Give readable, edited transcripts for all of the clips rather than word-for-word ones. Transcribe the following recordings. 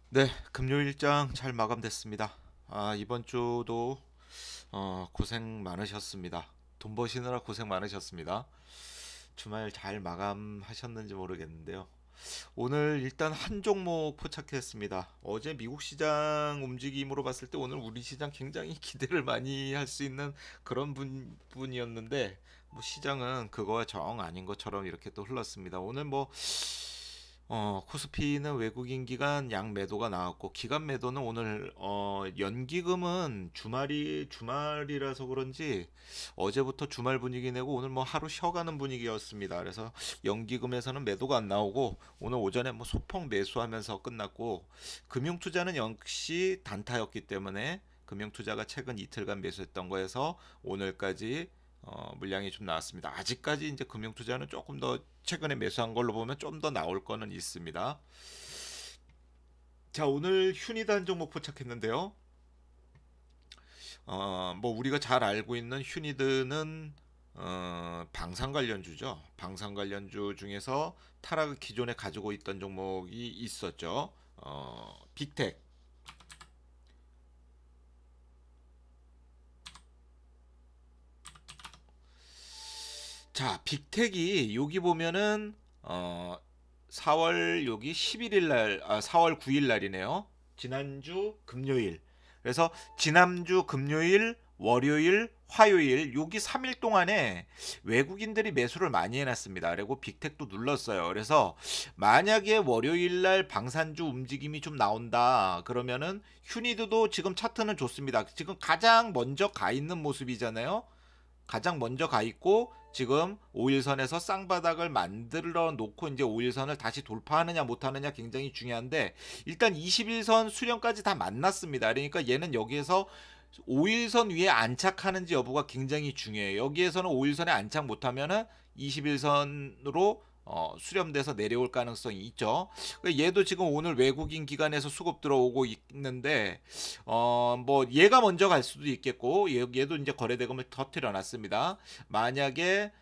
네, 금요일장 잘 마감됐습니다. 이번 주도 고생 많으셨습니다. 돈 버시느라 고생 많으셨습니다. 주말 잘 마감하셨는지 모르겠는데요. 오늘 일단 한 종목 포착했습니다. 어제 미국 시장 움직임으로 봤을 때 오늘 우리 시장 굉장히 기대를 많이 할 수 있는 그런 분이었는데 뭐 시장은 그거와 정 아닌 것처럼 이렇게 또 흘렀습니다. 오늘 뭐 코스피는 외국인 기관 양 매도가 나왔고 기관 매도는 오늘 연기금은 주말이라서 그런지 어제부터 주말 분위기 내고 오늘 뭐 하루 쉬어가는 분위기였습니다. 그래서 연기금에서는 매도가 안 나오고 오늘 오전에 뭐 소폭 매수하면서 끝났고 금융투자는 역시 단타였기 때문에 금융투자가 최근 이틀간 매수했던 거에서 오늘까지 물량이 좀 나왔습니다. 아직까지 이제 금융투자는 조금 더 최근에 매수한 걸로 보면 좀 더 나올 거는 있습니다. 자, 오늘 휴니드 한 종목 포착했는데요. 뭐 우리가 잘 알고 있는 휴니드는 방산 관련주죠. 방산 관련주 중에서 타락을 기존에 가지고 있던 종목이 있었죠. 빅텍. 자, 빅텍이 여기 보면은 4월 여기 11일 날, 4월 9일 날이네요. 지난주 금요일. 그래서 지난주 금요일, 월요일, 화요일 여기 3일 동안에 외국인들이 매수를 많이 해놨습니다. 그리고 빅텍도 눌렀어요. 그래서 만약에 월요일 날 방산주 움직임이 좀 나온다. 그러면은 휴니드도 지금 차트는 좋습니다. 지금 가장 먼저 가 있는 모습이잖아요. 가장 먼저 가 있고 지금 5일선에서 쌍바닥을 만들어 놓고 이제 5일선을 다시 돌파하느냐 못하느냐 굉장히 중요한데 일단 21선 수렴까지 다 만났습니다. 그러니까 얘는 여기에서 5일선 위에 안착하는지 여부가 굉장히 중요해요. 여기에서는 5일선에 안착 못하면은 21선으로 수렴돼서 내려올 가능성이 있죠. 그러니까 얘도 지금 오늘 외국인 기관에서 수급 들어오고 있는데 뭐 얘가 먼저 갈 수도 있겠고 얘도 이제 거래대금을 터트려 놨습니다. 만약에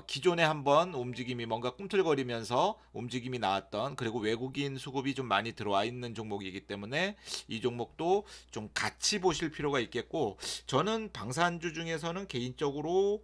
기존에 한번 움직임이 뭔가 꿈틀거리면서 움직임이 나왔던 그리고 외국인 수급이 좀 많이 들어와 있는 종목이기 때문에 이 종목도 좀 같이 보실 필요가 있겠고 저는 방산주 중에서는 개인적으로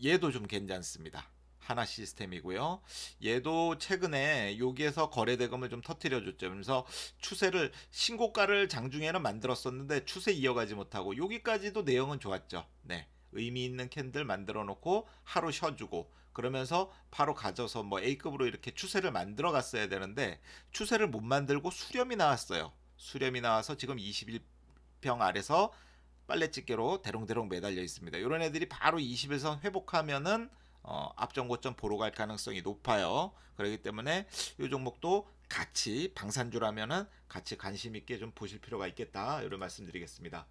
얘도 좀 괜찮습니다. 하나 시스템이고요. 얘도 최근에 여기에서 거래대금을 좀 터트려 줬죠. 그래서 추세를 신고가를 장중에는 만들었었는데 추세 이어가지 못하고 여기까지도 내용은 좋았죠. 네. 의미 있는 캔들 만들어 놓고 하루 쉬어주고 그러면서 바로 가져서 뭐 A급으로 이렇게 추세를 만들어 갔어야 되는데 추세를 못 만들고 수렴이 나왔어요. 수렴이 나와서 지금 21평 아래서 빨래집게로 대롱대롱 매달려 있습니다. 이런 애들이 바로 20에서 회복하면은 앞전 고점 보러 갈 가능성이 높아요. 그렇기 때문에 이 종목도 같이 방산주라면은 같이 관심 있게 좀 보실 필요가 있겠다. 이런 말씀드리겠습니다.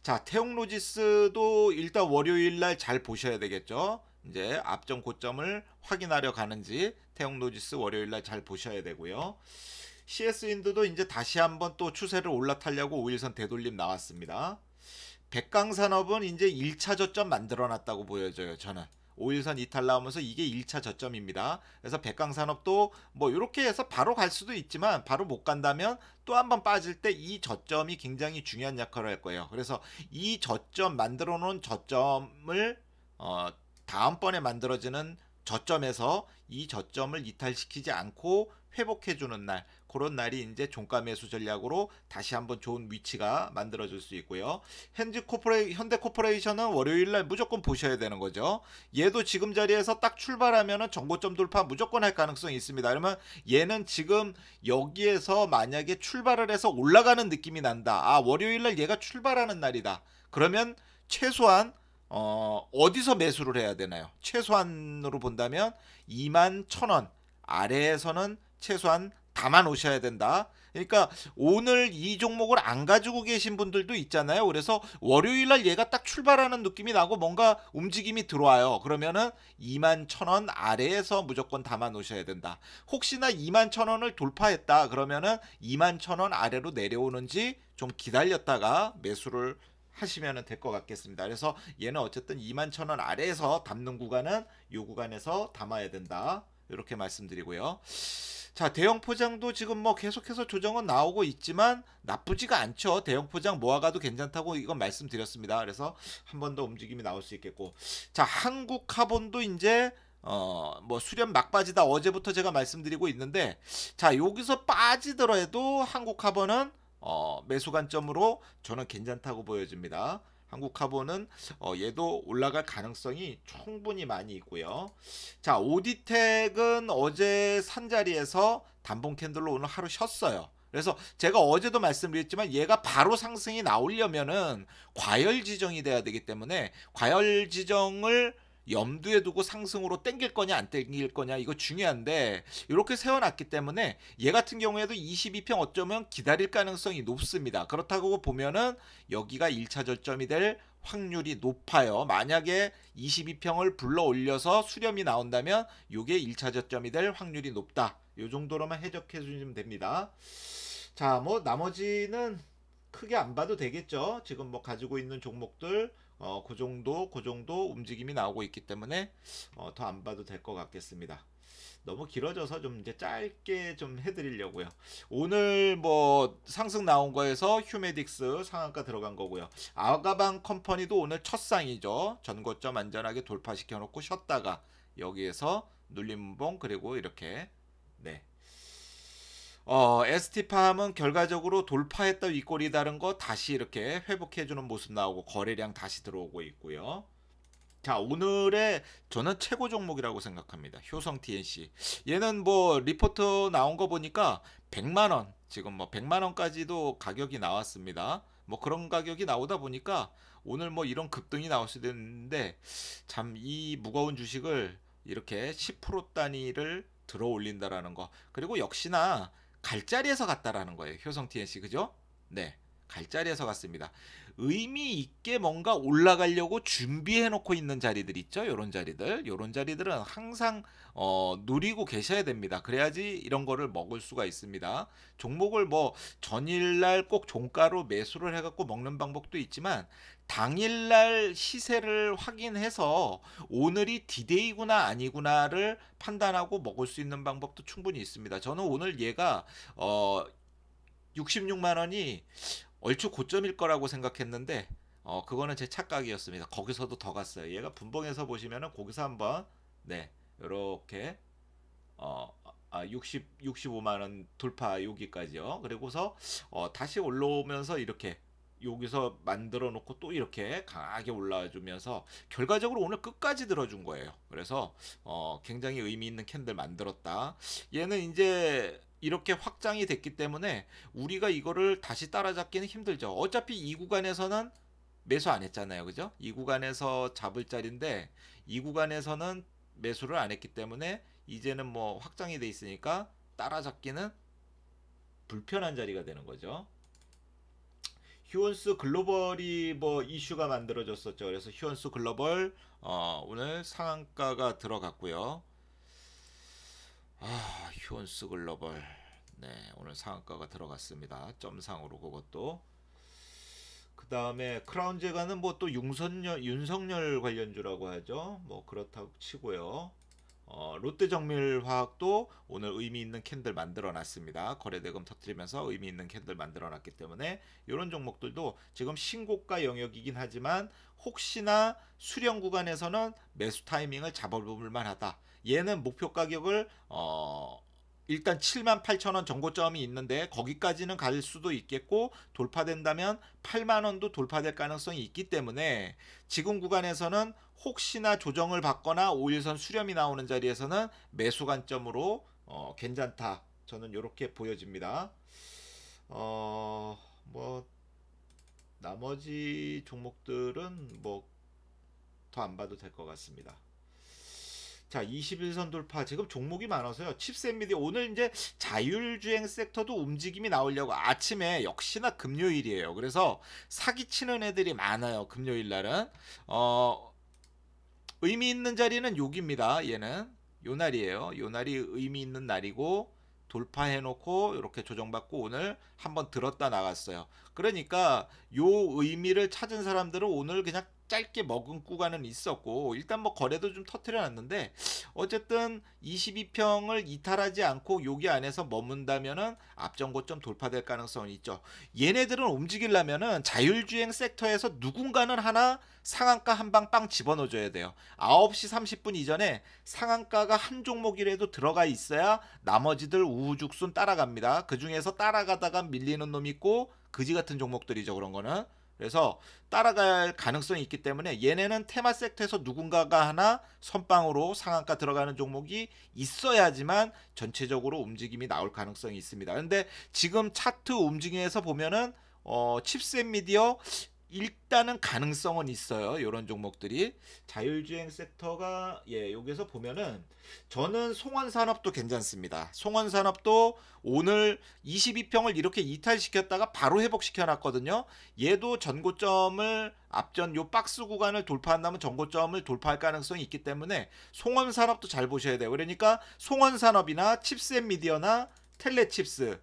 자, 태용로지스도 일단 월요일 날 잘 보셔야 되겠죠. 이제 앞전 고점을 확인하려 가는지 태용로지스 월요일 날 잘 보셔야 되고요. CS윈드도 이제 다시 한번 또 추세를 올라타려고 5일선 되돌림 나왔습니다. 백강산업은 이제 1차 저점 만들어 놨다고 보여져요. 저는 5일선 이탈 나오면서 이게 1차 저점입니다. 그래서 백강산업도 뭐 이렇게 해서 바로 갈 수도 있지만 바로 못 간다면 또 한번 빠질 때 이 저점이 굉장히 중요한 역할을 할 거예요. 그래서 이 저점 만들어 놓은 저점을 어, 다음번에 만들어지는 저점에서 이 저점을 이탈시키지 않고 회복해주는 날 그런 날이 이제 종가 매수 전략으로 다시 한번 좋은 위치가 만들어질 수 있고요. 현대코퍼레이션은 월요일 날 무조건 보셔야 되는 거죠. 얘도 지금 자리에서 딱 출발하면은 정고점 돌파 무조건 할 가능성이 있습니다. 그러면 얘는 지금 여기에서 만약에 출발을 해서 올라가는 느낌이 난다. 월요일 날 얘가 출발하는 날이다. 그러면 최소한 어디서 매수를 해야 되나요? 최소한으로 본다면 2만 1,000원 아래에서는 최소한 담아 놓으셔야 된다. 그러니까 오늘 이 종목을 안 가지고 계신 분들도 있잖아요. 그래서 월요일 날 얘가 딱 출발하는 느낌이 나고 뭔가 움직임이 들어와요. 그러면은 2만 1,000원 아래에서 무조건 담아 놓으셔야 된다. 혹시나 2만 1,000원을 돌파했다. 그러면은 2만 1,000원 아래로 내려오는지 좀 기다렸다가 매수를 하시면 될 것 같겠습니다. 그래서 얘는 어쨌든 2만 1,000원 아래에서 담는 구간은 이 구간에서 담아야 된다. 이렇게 말씀드리고요. 자, 대형 포장도 지금 뭐 계속해서 조정은 나오고 있지만 나쁘지가 않죠. 대형 포장 모아가도 괜찮다고 이건 말씀드렸습니다. 그래서 한 번 더 움직임이 나올 수 있겠고, 자, 한국 카본도 이제 뭐 수렴 막바지다 어제부터 제가 말씀드리고 있는데, 자, 여기서 빠지더라도 한국 카본은 매수 관점으로 저는 괜찮다고 보여집니다. 한국 카본은 얘도 올라갈 가능성이 충분히 많이 있고요. 자, 오디텍은 어제 산 자리에서 단봉 캔들로 오늘 하루 쉬었어요. 그래서 제가 어제도 말씀드렸지만 얘가 바로 상승이 나오려면은 과열 지정이 돼야 되기 때문에 과열 지정을 염두에 두고 상승으로 땡길 거냐 안 땡길 거냐 이거 중요한데, 이렇게 세워놨기 때문에 얘 같은 경우에도 22평 어쩌면 기다릴 가능성이 높습니다. 그렇다고 보면은 여기가 1차 저점이 될 확률이 높아요. 만약에 22평을 불러 올려서 수렴이 나온다면 이게 1차 저점이 될 확률이 높다. 이 정도로만 해석해 주시면 됩니다. 자, 뭐 나머지는 크게 안 봐도 되겠죠. 지금 뭐 가지고 있는 종목들 그 정도 움직임이 나오고 있기 때문에 더 안 봐도 될 것 같겠습니다. 너무 길어져서 좀 이제 짧게 좀 해드리려고요. 오늘 뭐 상승 나온 거에서 휴메딕스 상한가 들어간 거고요. 아가방 컴퍼니도 오늘 첫 상이죠. 전고점 안전하게 돌파시켜 놓고 쉬었다가 여기에서 눌림봉, 그리고 이렇게 네. ST팜은 결과적으로 돌파했다 윗골이 다른 거 다시 이렇게 회복해주는 모습 나오고 거래량 다시 들어오고 있고요. 자, 오늘의 저는 최고 종목이라고 생각합니다. 효성 TNC. 얘는 뭐 리포트 나온 거 보니까 100만원, 지금 뭐 100만원까지도 가격이 나왔습니다. 뭐 그런 가격이 나오다 보니까 오늘 뭐 이런 급등이 나올 수도 있는데, 참 이 무거운 주식을 이렇게 10% 단위를 들어 올린다라는 거, 그리고 역시나 갈 자리에서 갔다라는 거예요. 효성 TNC, 그죠? 네, 갈 자리에서 갔습니다. 의미 있게 뭔가 올라가려고 준비해 놓고 있는 자리들 있죠. 요런 자리들은 항상 누리고 계셔야 됩니다. 그래야지 이런 거를 먹을 수가 있습니다. 종목을 뭐 전일날 꼭 종가로 매수를 해갖고 먹는 방법도 있지만, 당일날 시세를 확인해서 오늘이 디데이구나 아니구나를 판단하고 먹을 수 있는 방법도 충분히 있습니다. 저는 오늘 얘가 66만 원이 얼추 고점일 거라고 생각했는데 그거는 제 착각이었습니다. 거기서도 더 갔어요. 얘가 분봉에서 보시면은 거기서 한번 네, 요렇게 65만 원 돌파 여기까지요. 그리고서 다시 올라오면서 이렇게 여기서 만들어 놓고 또 이렇게 강하게 올라와 주면서 결과적으로 오늘 끝까지 들어준 거예요. 그래서 굉장히 의미 있는 캔들 만들었다. 얘는 이제 이렇게 확장이 됐기 때문에 우리가 이거를 다시 따라잡기는 힘들죠. 어차피 이 구간에서는 매수 안 했잖아요. 그죠? 이 구간에서 잡을 자리인데 이 구간에서는 매수를 안 했기 때문에 이제는 뭐 확장이 돼 있으니까 따라잡기는 불편한 자리가 되는 거죠. 휴원스 글로벌이 뭐 이슈가 만들어졌었죠. 그래서 휴원스 글로벌 오늘 상한가가 들어갔고요. 휴원스 글로벌 네, 오늘 상한가가 들어갔습니다. 점상으로 그것도. 그 다음에 크라운 제가는 뭐 또 윤석열 관련주라고 하죠. 뭐 그렇다고 치고요. 롯데정밀화학도 오늘 의미 있는 캔들 만들어 놨습니다. 거래대금 터뜨리면서 의미 있는 캔들 만들어 놨기 때문에 이런 종목들도 지금 신고가 영역이긴 하지만 혹시나 수령 구간에서는 매수 타이밍을 잡아볼 만하다. 얘는 목표 가격을 일단 78,000원 정고점이 있는데 거기까지는 갈 수도 있겠고, 돌파된다면 8만원도 돌파될 가능성이 있기 때문에 지금 구간에서는 혹시나 조정을 받거나 5일선 수렴이 나오는 자리에서는 매수 관점으로 괜찮다. 저는 이렇게 보여집니다. 뭐 나머지 종목들은 뭐 더 안 봐도 될 것 같습니다. 자, 21선 돌파. 지금 종목이 많아서요. 칩셋 미디어 오늘 이제 자율주행 섹터도 움직임이 나오려고, 아침에 역시나 금요일이에요. 그래서 사기치는 애들이 많아요. 금요일 날은 의미 있는 자리는 여기입니다. 얘는 요 날이에요. 요 날이 의미 있는 날이고, 돌파해 놓고 이렇게 조정받고 오늘 한번 들었다 나갔어요. 그러니까 요 의미를 찾은 사람들은 오늘 그냥 짧게 먹은 구간은 있었고 일단 뭐 거래도 좀 터트려 놨는데 어쨌든 22평을 이탈하지 않고 여기 안에서 머문다면은 앞전고점 돌파될 가능성이 있죠. 얘네들은 움직이려면은 자율주행 섹터에서 누군가는 하나 상한가 한 방 빵 집어넣어줘야 돼요. 9시 30분 이전에 상한가가 한 종목이라도 들어가 있어야 나머지들 우후죽순 따라갑니다. 그 중에서 따라가다가 밀리는 놈 있고 그지 같은 종목들이죠. 그런 거는. 그래서 따라갈 가능성이 있기 때문에 얘네는 테마 섹터에서 누군가가 하나 선빵으로 상한가 들어가는 종목이 있어야지만 전체적으로 움직임이 나올 가능성이 있습니다. 근데 지금 차트 움직임에서 보면은 칩셋 미디어 일단은 가능성은 있어요. 이런 종목들이 자율주행 섹터가 여기서 보면은 저는 송원산업도 괜찮습니다. 송원산업도 오늘 22평을 이렇게 이탈시켰다가 바로 회복시켜 놨거든요. 얘도 전고점을 앞전 요 박스 구간을 돌파한다면 전고점을 돌파할 가능성이 있기 때문에 송원산업도 잘 보셔야 돼요. 그러니까 송원산업이나 칩셋 미디어나 텔레칩스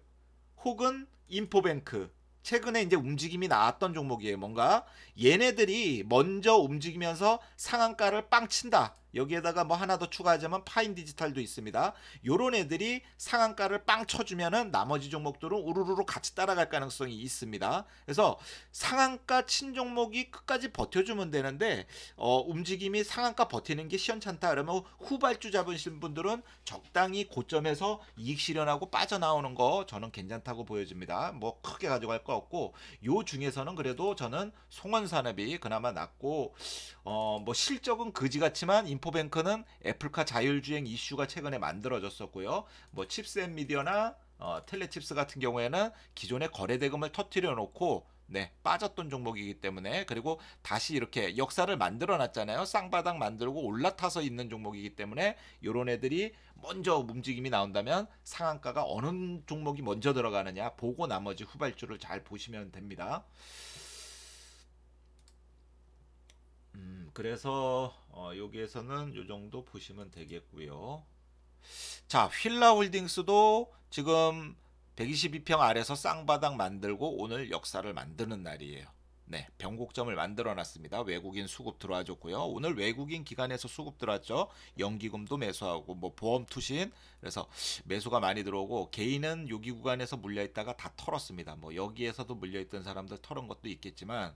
혹은 인포뱅크 최근에 이제 움직임이 나왔던 종목이에요. 뭔가 얘네들이 먼저 움직이면서 상한가를 빵 친다. 여기에다가 뭐 하나 더 추가하자면 파인 디지털도 있습니다. 요런 애들이 상한가를 빵 쳐주면은 나머지 종목들은 우르르르 같이 따라갈 가능성이 있습니다. 그래서 상한가 친 종목이 끝까지 버텨주면 되는데 움직임이 상한가 버티는 게 시원찮다 그러면 후발주 잡으신 분들은 적당히 고점에서 이익 실현하고 빠져나오는 거 저는 괜찮다고 보여집니다. 뭐 크게 가져갈 거 없고 요 중에서는 그래도 저는 송원산업이 그나마 낫고 뭐 실적은 그지 같지만 인포뱅크는 애플카 자율주행 이슈가 최근에 만들어졌었고요. 뭐 칩셋 미디어나 텔레칩스 같은 경우에는 기존의 거래 대금을 터트려 놓고 빠졌던 종목이기 때문에 그리고 다시 이렇게 역사를 만들어 놨잖아요. 쌍바닥 만들고 올라타서 있는 종목이기 때문에 요런 애들이 먼저 움직임이 나온다면 상한가가 어느 종목이 먼저 들어가느냐 보고 나머지 후발주를 잘 보시면 됩니다. 그래서 여기에서는 요 정도 보시면 되겠고요. 자, 휠라홀딩스도 지금 122평 아래서 쌍바닥 만들고 오늘 역사를 만드는 날이에요. 변곡점을 만들어 놨습니다. 외국인 수급 들어와 줬고요. 오늘 외국인 기관에서 수급 들어왔죠. 연기금도 매수하고 뭐 보험 투신 그래서 매수가 많이 들어오고 개인은 여기 구간에서 물려 있다가 다 털었습니다. 뭐 여기에서도 물려 있던 사람들 털은 것도 있겠지만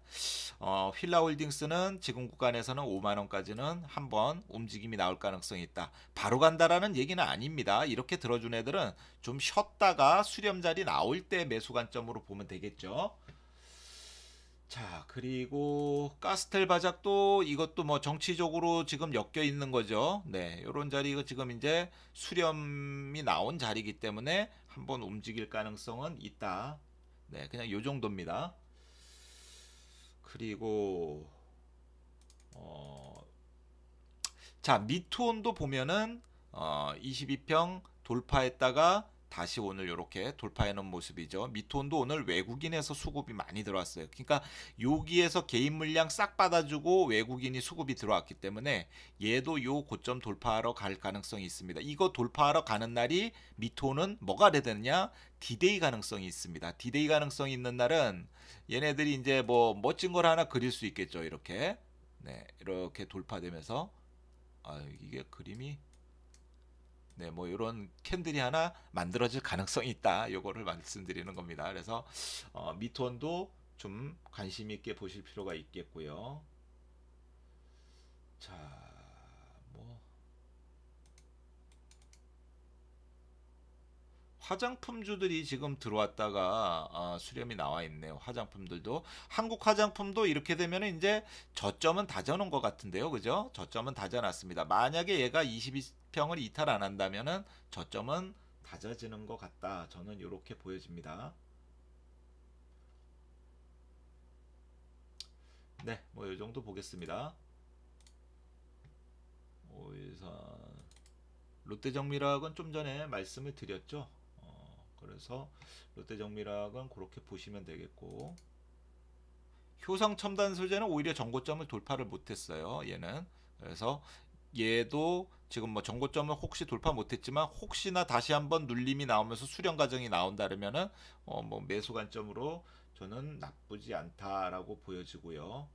휠라홀딩스는 지금 구간에서는 5만 원까지는 한번 움직임이 나올 가능성이 있다. 바로 간다라는 얘기는 아닙니다. 이렇게 들어준 애들은 좀 쉬었다가 수렴 자리 나올 때 매수 관점으로 보면 되겠죠. 자, 그리고 가스텔 바작도 이것도 뭐 정치적으로 지금 엮여 있는 거죠. 요런 자리가 지금 이제 수렴이 나온 자리이기 때문에 한번 움직일 가능성은 있다. 그냥 요 정도입니다. 그리고 자, 미투온도 보면은 22평 돌파했다가 다시 오늘 이렇게 돌파해 놓은 모습이죠. 미톤도 오늘 외국인에서 수급이 많이 들어왔어요. 그러니까 여기에서 개인 물량 싹 받아주고 외국인이 수급이 들어왔기 때문에 얘도 요 고점 돌파하러 갈 가능성이 있습니다. 이거 돌파하러 가는 날이 미톤은 뭐가 되느냐? 디데이 가능성이 있습니다. 디데이 가능성이 있는 날은 얘네들이 이제 뭐 멋진 걸 하나 그릴 수 있겠죠. 이렇게 이렇게 돌파되면서 이게 그림이 뭐 이런 캔들이 하나 만들어질 가능성이 있다. 요거를 말씀드리는 겁니다. 그래서 미톤도 좀 관심 있게 보실 필요가 있겠고요. 자, 뭐 화장품주들이 지금 들어왔다가 수렴이 나와 있네요. 화장품들도 한국 화장품도 이렇게 되면 이제 저점은 다져놓은 것 같은데요, 그죠? 저점은 다져놨습니다. 만약에 얘가 22평을 이탈 안 한다면은 저점은 다져지는 것 같다. 저는 이렇게 보여집니다. 뭐 이 정도 보겠습니다. 오일산 롯데정밀화학은 좀 전에 말씀을 드렸죠. 그래서 롯데정밀화학은 그렇게 보시면 되겠고 효성첨단 소재는 오히려 정고점을 돌파를 못했어요. 얘는 그래서 얘도 지금 뭐 정고점을 혹시 돌파 못했지만 혹시나 다시 한번 눌림이 나오면서 수렴 과정이 나온다면은 뭐 매수 관점으로 저는 나쁘지 않다라고 보여지고요.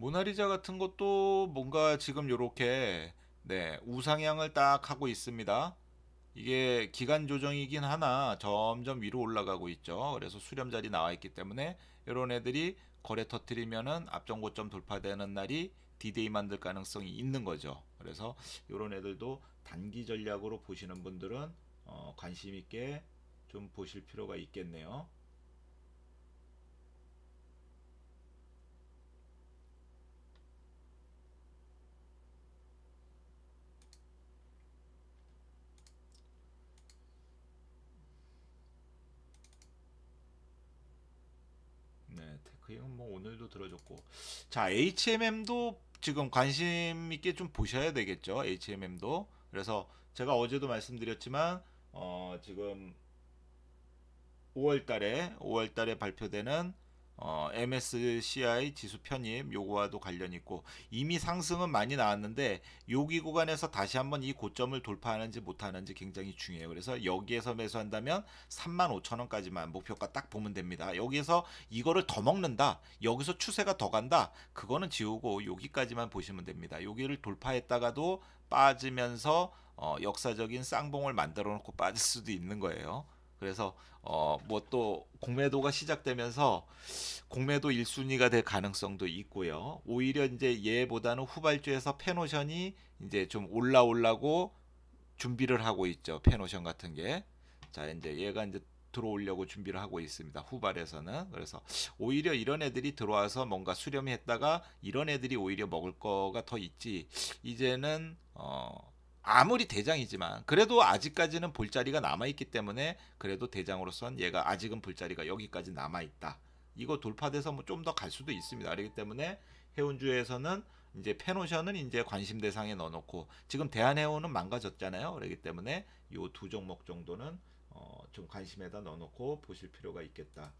모나리자 같은 것도 뭔가 지금 요렇게 네, 우상향을 딱 하고 있습니다. 이게 기간 조정이긴 하나 점점 위로 올라가고 있죠. 그래서 수렴 자리 나와 있기 때문에 이런 애들이 거래 터트리면은 앞전 고점 돌파되는 날이 디데이 만들 가능성이 있는 거죠. 그래서 이런 애들도 단기 전략으로 보시는 분들은 관심 있게 좀 보실 필요가 있겠네요. 네, 테크형은 뭐 오늘도 들어줬고, 자 HMM도 지금 관심 있게 좀 보셔야 되겠죠. HMM도. 그래서 제가 어제도 말씀드렸지만 지금 5월 달에 발표되는 MSCI 지수 편입 요거와도 관련 있고 이미 상승은 많이 나왔는데 여기 구간에서 다시 한번 이 고점을 돌파하는지 못하는지 굉장히 중요해요. 그래서 여기에서 매수한다면 35,000원까지만 목표가 딱 보면 됩니다. 여기에서 이거를 더 먹는다. 여기서 추세가 더 간다. 그거는 지우고 여기까지만 보시면 됩니다. 여기를 돌파했다가도 빠지면서 역사적인 쌍봉을 만들어 놓고 빠질 수도 있는 거예요. 그래서 뭐 또 공매도가 시작되면서 공매도 1순위가 될 가능성도 있고요. 오히려 이제 얘보다는 후발주에서 페노션이 이제 좀 올라오려고 준비를 하고 있죠. 페노션 같은 게. 자, 이제 얘가 이제 들어오려고 준비를 하고 있습니다. 후발에서는. 그래서 오히려 이런 애들이 들어와서 뭔가 수렴이 했다가 이런 애들이 오히려 먹을 거가 더 있지. 이제는 아무리 대장이지만 그래도 아직까지는 볼자리가 남아 있기 때문에 그래도 대장으로선 얘가 아직은 볼자리가 여기까지 남아 있다. 이거 돌파돼서 뭐 좀 더 갈 수도 있습니다. 그렇기 때문에 해운주에서는 이제 페노션은 이제 관심 대상에 넣어놓고 지금 대한해운은 망가졌잖아요. 그렇기 때문에 요 두 종목 정도는 좀 관심에다 넣어놓고 보실 필요가 있겠다.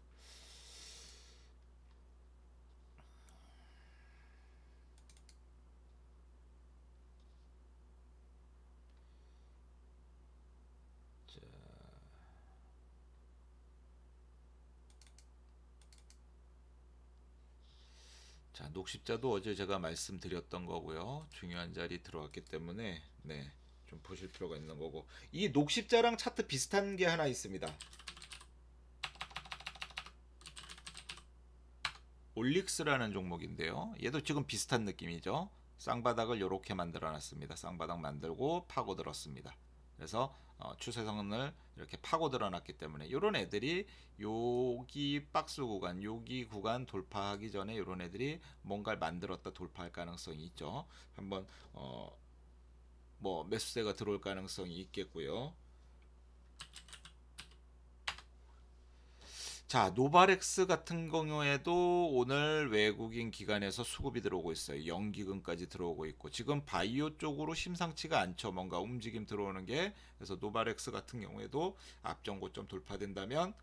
자, 녹십자도 어제 제가 말씀드렸던 거고요. 중요한 자리 들어왔기 때문에 네, 좀 보실 필요가 있는 거고 이 녹십자랑 차트 비슷한 게 하나 있습니다. 올릭스라는 종목인데요. 얘도 지금 비슷한 느낌이죠. 쌍바닥을 이렇게 만들어 놨습니다. 쌍바닥 만들고 파고들었습니다. 그래서 추세선을 이렇게 파고들어 놨기 때문에 이런 애들이 여기 박스 구간, 여기 구간 돌파하기 전에 이런 애들이 뭔가를 만들었다 돌파할 가능성이 있죠. 한번 뭐 매수세가 들어올 가능성이 있겠고요. 자, 노바렉스 같은 경우에도 오늘 외국인 기관에서 수급이 들어오고 있어요. 연기금까지 들어오고 있고 지금 바이오 쪽으로 심상치가 않죠. 뭔가 움직임 들어오는 게. 그래서 노바렉스 같은 경우에도 앞전 고점 돌파된다면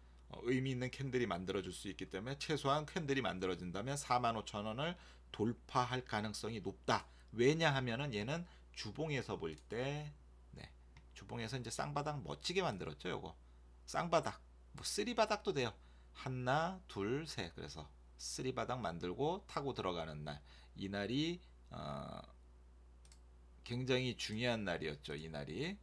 의미 있는 캔들이 만들어질 수 있기 때문에 최소한 캔들이 만들어진다면 45,000원을 돌파할 가능성이 높다. 왜냐하면은 얘는 주봉에서 볼 때 네, 주봉에서 이제 쌍바닥 멋지게 만들었죠. 요거 쌍바닥 뭐 쓰리바닥도 돼요. 하나, 둘, 셋. 그래서 쓰리바닥 만들고 타고 들어가는 날. 이날이 굉장히 중요한 날이었죠. 이날이.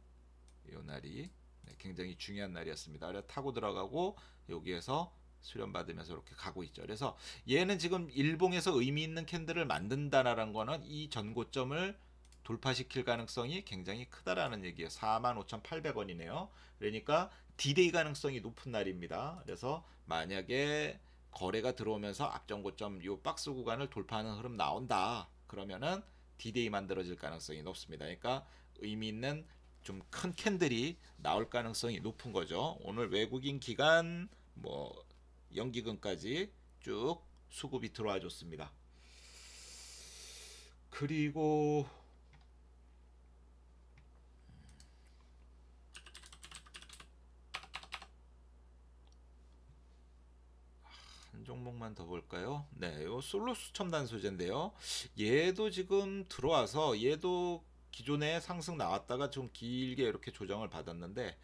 이 날이 네, 굉장히 중요한 날이었습니다. 그래서 타고 들어가고 여기에서 수련 받으면서 이렇게 가고 있죠. 그래서 얘는 지금 일봉에서 의미 있는 캔들을 만든다라는 거는 이 전고점을 돌파시킬 가능성이 굉장히 크다라는 얘기예요. 45,800원이네요. 그러니까 디데이 가능성이 높은 날입니다. 그래서 만약에 거래가 들어오면서 앞전 고점 요 박스 구간을 돌파하는 흐름 나온다. 그러면은 디데이 만들어질 가능성이 높습니다. 그러니까 의미 있는 좀 큰 캔들이 나올 가능성이 높은 거죠. 오늘 외국인 기관 뭐 연기금까지 쭉 수급이 들어와 줬습니다. 그리고 한 종목만 더 볼까요? 네, 요 솔로스 첨단 소재인데요. 얘도 지금 들어와서 얘도 기존에 상승 나왔다가 좀 길게 이렇게 조정을 받았는데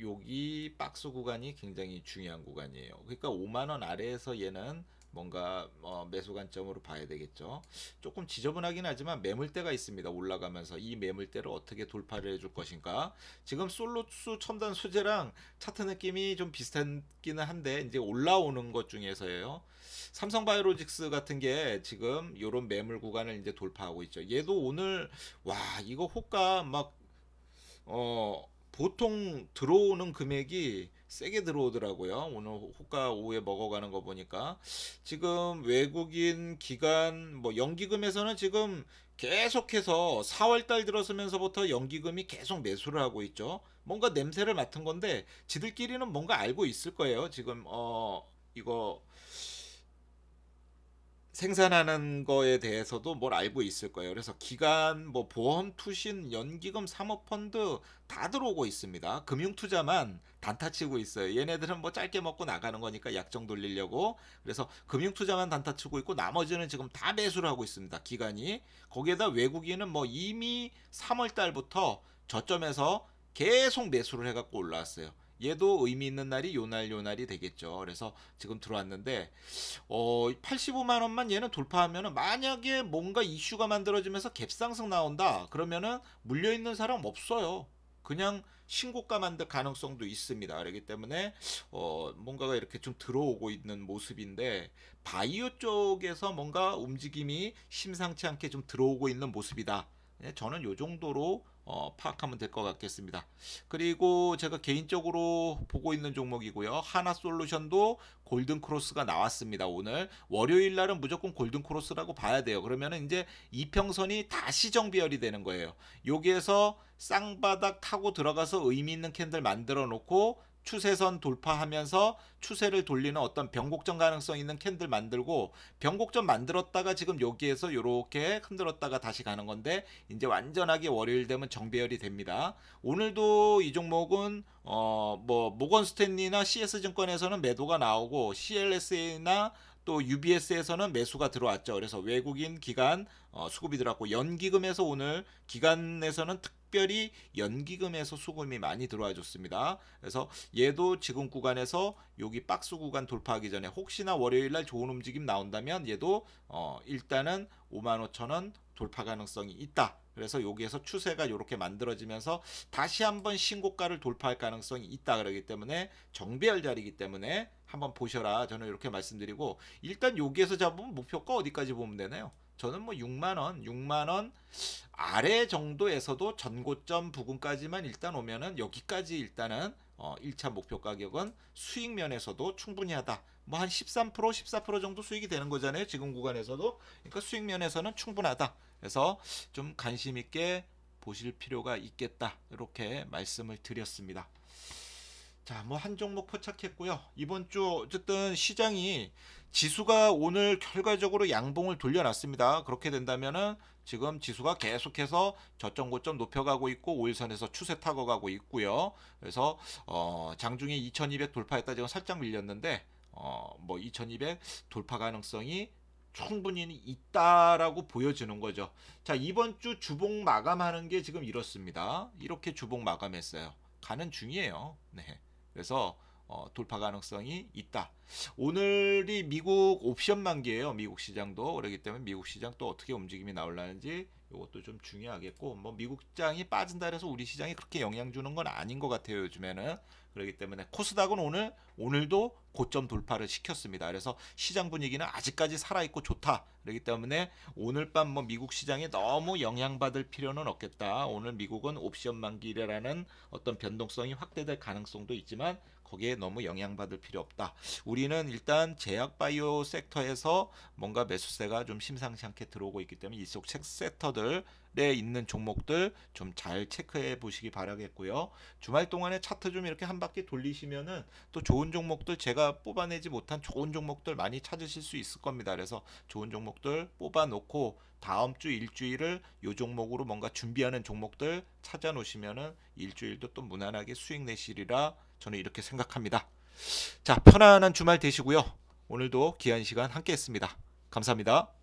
여기 박스 구간이 굉장히 중요한 구간이에요. 그러니까 5만 원 아래에서 얘는 뭔가 매수 관점으로 봐야 되겠죠. 조금 지저분하긴 하지만 매물대가 있습니다. 올라가면서 이 매물대를 어떻게 돌파를 해줄 것인가. 지금 솔루스 첨단 소재랑 차트 느낌이 좀 비슷하기는 한데 이제 올라오는 것 중에서예요. 삼성바이오로직스 같은 게 지금 요런 매물 구간을 이제 돌파하고 있죠. 얘도 오늘 와 이거 호가 막 보통 들어오는 금액이 세게 들어오더라고요. 오늘 호가 오후에 먹어가는 거 보니까 지금 외국인 기관 뭐 연기금에서는 지금 계속해서 4월 달 들어서면서부터 연기금이 계속 매수를 하고 있죠. 뭔가 냄새를 맡은 건데 지들끼리는 뭔가 알고 있을 거예요. 지금 이거 생산하는 거에 대해서도 뭘 알고 있을 거예요. 그래서 기관, 뭐 보험, 투신, 연기금, 사모펀드 다 들어오고 있습니다. 금융투자만 단타치고 있어요. 얘네들은 뭐 짧게 먹고 나가는 거니까 약정 돌리려고. 그래서 금융투자만 단타치고 있고 나머지는 지금 다 매수를 하고 있습니다. 기관이. 거기에다 외국인은 뭐 이미 3월 달부터 저점에서 계속 매수를 해갖고 올라왔어요. 얘도 의미 있는 날이 요날이 되겠죠. 그래서 지금 들어왔는데 85만 원만 얘는 돌파하면은 만약에 뭔가 이슈가 만들어지면서 갭상승 나온다. 그러면은 물려 있는 사람 없어요. 그냥 신고가 만들 가능성도 있습니다. 그렇기 때문에 뭔가가 이렇게 좀 들어오고 있는 모습인데 바이오 쪽에서 뭔가 움직임이 심상치 않게 좀 들어오고 있는 모습이다. 저는 요 정도로 파악하면 될 것 같겠습니다. 그리고 제가 개인적으로 보고 있는 종목이고요. 하나솔루션도 골든크로스가 나왔습니다. 오늘 월요일 날은 무조건 골든크로스라고 봐야 돼요. 그러면 이제 이평선이 다시 정비열이 되는 거예요. 여기에서 쌍바닥 타고 들어가서 의미 있는 캔들 만들어 놓고 추세선 돌파하면서 추세를 돌리는 어떤 변곡점 가능성 있는 캔들 만들고 변곡점 만들었다가 지금 여기에서 이렇게 흔들었다가 다시 가는 건데 이제 완전하게 월요일 되면 정배열이 됩니다. 오늘도 이 종목은 뭐 모건 스탠리나 CS증권에서는 매도가 나오고 CLSA나 또 UBS에서는 매수가 들어왔죠. 그래서 외국인 기관 수급이 들어왔고 연기금에서 오늘 기관에서는 특별히 연기금에서 수급이 많이 들어와 줬습니다. 그래서 얘도 지금 구간에서 여기 박스 구간 돌파하기 전에 혹시나 월요일날 좋은 움직임 나온다면 얘도 일단은 55,000원 돌파 가능성이 있다. 그래서 여기에서 추세가 이렇게 만들어지면서 다시 한번 신고가를 돌파할 가능성이 있다. 그러기 때문에 정배열 자리이기 때문에 한번 보셔라. 저는 이렇게 말씀드리고 일단 여기에서 잡으면 목표가 어디까지 보면 되나요? 저는 뭐 6만원 아래 정도에서도 전고점 부근까지만 일단 오면은 여기까지 일단은 1차 목표 가격은 수익 면에서도 충분히 하다. 뭐 한 13%, 14% 정도 수익이 되는 거잖아요. 지금 구간에서도. 그러니까 수익 면에서는 충분하다. 그래서 좀 관심 있게 보실 필요가 있겠다. 이렇게 말씀을 드렸습니다. 자, 뭐 한 종목 포착했고요. 이번 주 어쨌든 시장이 지수가 오늘 결과적으로 양봉을 돌려놨습니다. 그렇게 된다면은 지금 지수가 계속해서 저점 고점 높여가고 있고 5일선에서 추세 타고 가고 있고요. 그래서 장중에 2200 돌파했다 지금 살짝 밀렸는데 뭐 2200 돌파 가능성이 충분히 있다라고 보여지는 거죠. 자, 이번 주 주봉 마감하는 게 지금 이렇습니다. 이렇게 주봉 마감했어요. 가는 중이에요. 네. 그래서 돌파 가능성이 있다. 오늘이 미국 옵션 만기예요. 미국 시장도. 그렇기 때문에 미국 시장 또 어떻게 움직임이 나올라는지 이것도 좀 중요하겠고 뭐 미국 시장이 빠진다 해서 우리 시장이 그렇게 영향 주는 건 아닌 것 같아요. 요즘에는. 그렇기 때문에 코스닥은 오늘도 고점 돌파를 시켰습니다. 그래서 시장 분위기는 아직까지 살아있고 좋다. 그렇기 때문에 오늘 밤 뭐 미국 시장에 너무 영향받을 필요는 없겠다. 오늘 미국은 옵션 만기라는 어떤 변동성이 확대될 가능성도 있지만 거기에 너무 영향받을 필요 없다. 우리는 일단 제약 바이오 섹터에서 뭔가 매수세가 좀 심상치 않게 들어오고 있기 때문에 이쪽 섹터들에 있는 종목들 좀 잘 체크해 보시기 바라겠고요. 주말 동안에 차트 좀 이렇게 한 바퀴 돌리시면은 또 좋은 종목들 제가 뽑아내지 못한 좋은 종목들 많이 찾으실 수 있을 겁니다. 그래서 좋은 종목들 뽑아 놓고 다음 주 일주일을 요 종목으로 뭔가 준비하는 종목들 찾아 놓으시면은 일주일도 또 무난하게 수익 내시리라 저는 이렇게 생각합니다. 자, 편안한 주말 되시고요. 오늘도 귀한 시간 함께 했습니다. 감사합니다.